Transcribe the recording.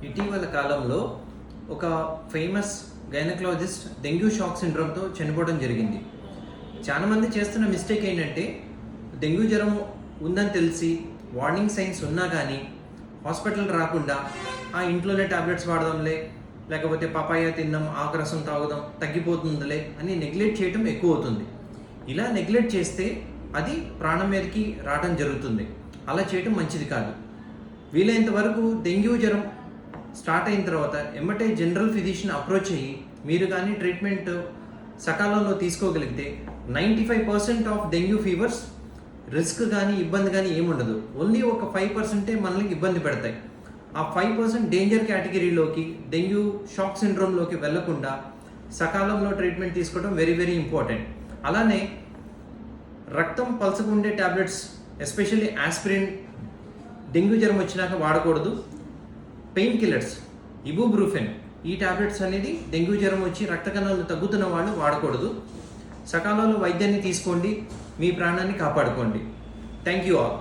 ఇటీవల కాలంలో ఒక ఫేమస్ గైనకాలజిస్ట్ డెంగ్యూ షాక్ సిండ్రోమ్తో చనిపోవడం జరిగింది. చాలామంది చేస్తున్న మిస్టేక్ ఏంటంటే డెంగ్యూ జ్వరం ఉందని తెలిసి వార్నింగ్ సైన్స్ ఉన్నా కానీ హాస్పిటల్ రాకుండా ఆ ఇంట్లోనే టాబ్లెట్స్ వాడదాంలే, లేకపోతే పపాయ తిందాం, ఆకురసం తాగుదాం, తగ్గిపోతుందిలే అని నెగ్లెక్ట్ చేయడం ఎక్కువ అవుతుంది. ఇలా నెగ్లెక్ట్ చేస్తే అది ప్రాణం మీదకి రావడం జరుగుతుంది. అలా చేయడం మంచిది కాదు. వీలైనంత వరకు డెంగ్యూ జ్వరం స్టార్ట్ అయిన తర్వాత ఎమ్మటే జనరల్ ఫిజిషియన్ అప్రోచ్ అయ్యి మీరు కానీ ట్రీట్మెంట్ సకాలంలో తీసుకోగలిగితే 95% ఆఫ్ డెంగ్యూ ఫీవర్స్ రిస్క్ కానీ ఇబ్బంది కానీ ఏముండదు. ఓన్లీ ఒక 5% మనల్ని ఇబ్బంది పెడతాయి. ఆ 5% డేంజర్ కేటగిరీలోకి డెంగ్యూ షాక్ సిండ్రోమ్లోకి వెళ్లకుండా సకాలంలో ట్రీట్మెంట్ తీసుకోవడం వెరీ వెరీ ఇంపార్టెంట్. అలానే రక్తం పల్సగా ఉండే ట్యాబ్లెట్స్, ఎస్పెషల్లీ ఆస్పిరిన్ డెంగ్యూ జ్వరం వచ్చినాక వాడకూడదు. పెయిన్ కిల్లర్స్, ఇబుప్రూఫెన్, ఈ టాబ్లెట్స్ అనేది డెంగ్యూ జ్వరం వచ్చి రక్త కణాలు తగ్గుతున్న వాళ్ళు వాడకూడదు. సకాలంలో వైద్యాన్ని తీసుకోండి, మీ ప్రాణాన్ని కాపాడుకోండి. Thank you all.